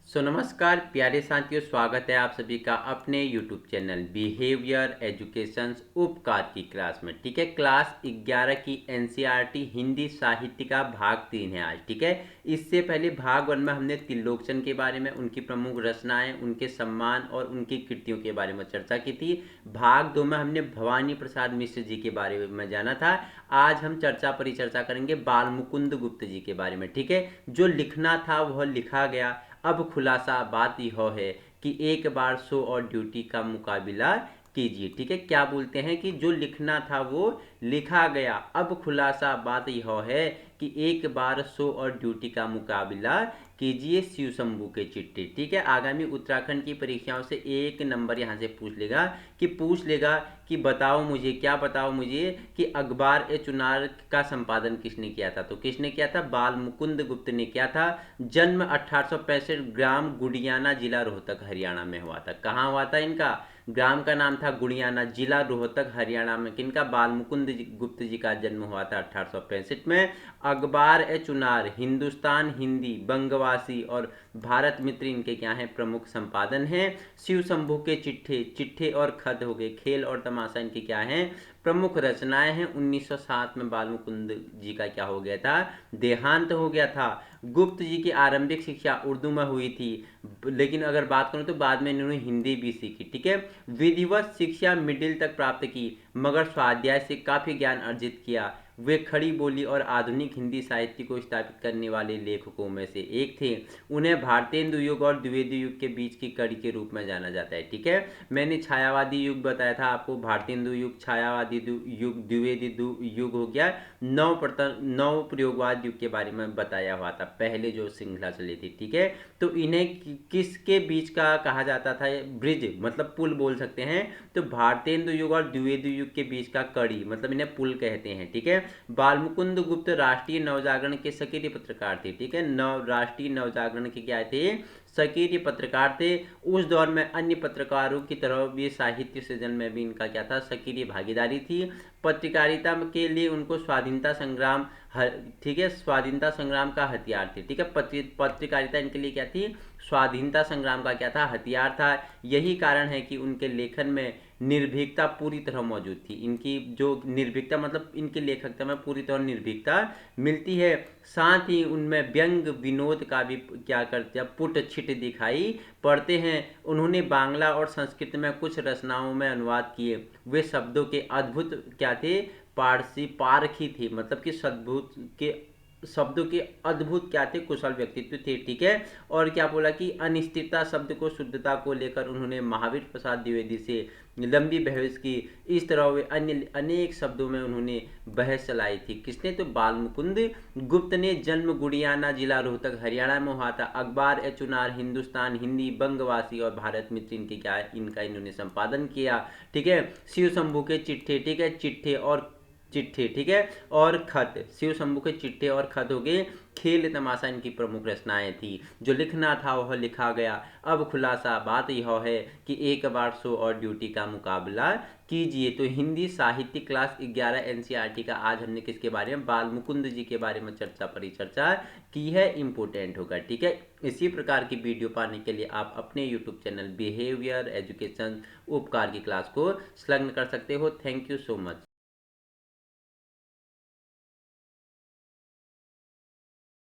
नमस्कार प्यारे साथियों, स्वागत है आप सभी का अपने YouTube चैनल बिहेवियर एजुकेशंस उपकार की क्लास में। ठीक है, क्लास 11 की एनसीईआरटी हिंदी साहित्य का भाग 3 है आज। ठीक है, इससे पहले भाग 1 में हमने त्रिलोचन के बारे में, उनकी प्रमुख रचनाएं, उनके सम्मान और उनकी कृतियों के बारे में चर्चा की थी। भाग 2 में हमने भवानी प्रसाद मिश्र जी के बारे में जाना था। आज हम परिचर्चा करेंगे बाल मुकुंद गुप्त जी के बारे में। ठीक है, जो लिखना था वह लिखा गया, अब खुलासा बात यह है कि एक बार शो और ड्यूटी का मुकाबला कीजिए। ठीक है, क्या बोलते हैं कि जो लिखना था वो लिखा गया, अब खुलासा बात यह है कि एक बार शो और ड्यूटी का मुकाबला कीजिए शिव शंभू के चिट्ठी। ठीक है, आगामी उत्तराखंड की परीक्षाओं से 1 नंबर यहाँ से पूछ लेगा कि बताओ मुझे, क्या बताओ मुझे कि अखबार ए चुनार का संपादन किसने किया था। तो किसने किया था? बाल मुकुंद गुप्त ने किया था। जन्म 1865, ग्राम गुड़ियाना, जिला रोहतक, हरियाणा में हुआ था। कहाँ हुआ था इनका? ग्राम का नाम था गुड़ियाना, जिला रोहतक, हरियाणा में। किनका? बाल मुकुंद गुप्त जी का जन्म हुआ था 1865 में। अखबार ए चुनार, हिंदुस्तान हिंदी, बंगवासी और भारत मित्र इनके क्या हैं? प्रमुख संपादन हैं। शिव शंभू के चिट्ठे, चिट्ठे और खत हो गए, खेल और तमाशा इनकी क्या हैं? प्रमुख रचनाएं हैं। 1907 में बाल मुकुंद जी का क्या हो गया था? देहांत हो गया था। गुप्त जी की आरंभिक शिक्षा उर्दू में हुई थी, लेकिन अगर बात करूं तो बाद में इन्होंने हिंदी भी सीखी। ठीक है, विधिवत शिक्षा मिडिल तक प्राप्त की, मगर स्वाध्याय से काफ़ी ज्ञान अर्जित किया। वे खड़ी बोली और आधुनिक हिंदी साहित्य को स्थापित करने वाले लेखकों में से एक थे। उन्हें भारतेंदु युग और द्विवेदी युग के बीच की कड़ी के रूप में जाना जाता है। ठीक है, मैंने छायावादी युग बताया था आपको, भारतेंदु युग, छायावादी युग, द्विवेदी युग हो गया। नव प्रयोगवाद युग के बारे में बताया हुआ था, पहले जो श्रृंखला चली थी। ठीक है, तो इन्हें किसके बीच का कहा जाता था? ब्रिज मतलब पुल बोल सकते हैं। तो भारतेंदु युग और द्विवेदी युग के बीच का कड़ी, मतलब इन्हें पुल कहते हैं। ठीक है, बालमुकुंद गुप्त राष्ट्रीय नवजागरण के सक्रिय पत्रकार थे। ठीक है, राष्ट्रीय नवजागरण के क्या थे? सक्रिय पत्रकार थे। उस दौर में अन्य पत्रकारों की तरह भी साहित्य सृजन में भी इनका क्या था? सक्रिय भागीदारी थी। पत्रकारिता के लिए उनको स्वाधीनता संग्राम, ठीक है, स्वाधीनता संग्राम का हथियार थी। ठीक है, पत्रकारिता इनके लिए क्या थी? स्वाधीनता संग्राम का क्या था? हथियार था। यही कारण है कि उनके लेखन में निर्भीकता पूरी तरह मौजूद थी। इनकी जो निर्भीकता, मतलब इनकी लेखकता में पूरी तरह निर्भीकता मिलती है। साथ ही उनमें व्यंग विनोद का भी क्या करते हैं? पुट छिट दिखाई पड़ते हैं। उन्होंने बांग्ला और संस्कृत में कुछ रचनाओं में अनुवाद किए। वे शब्दों के अद्भुत क्या थे? पारखी थी, मतलब कि सद्भुत के शब्दों के अद्भुत क्या थे? कुशल व्यक्तित्व थे। ठीक है, और क्या बोला कि अनिश्चितता शब्द को शुद्धता को लेकर उन्होंने महावीर प्रसाद द्विवेदी से लंबी बहस की। इस तरह वे अन्य अनेक शब्दों में उन्होंने बहस चलाई थी। किसने? तो बाल मुकुंद गुप्त ने। जन्म गुड़ियाना, जिला रोहतक, हरियाणा में हुआ था। अखबार ए चुनार, हिंदुस्तान हिंदी, बंगवासी और भारत मित्र इनके क्या है? इनका इन्होंने संपादन किया। ठीक है, शिव शंभू के चिट्ठे, ठीक है, चिट्ठे, ठीक है, और खत, शिव शंभू के चिट्ठे और खत हो गए। खेल तमाशा इनकी प्रमुख रचनाएं थी। जो लिखना था वह लिखा गया, अब खुलासा बात यह है कि एक बार शो और ड्यूटी का मुकाबला कीजिए। तो हिंदी साहित्य क्लास 11 एनसीईआरटी का आज हमने किसके बारे में? बाल मुकुंद जी के बारे में परिचर्चा की है। इंपोर्टेंट होगा। ठीक है, इसी प्रकार की वीडियो पाने के लिए आप अपने यूट्यूब चैनल बिहेवियर एजुकेशन उपकार की क्लास को संलग्न कर सकते हो। Thank you so much.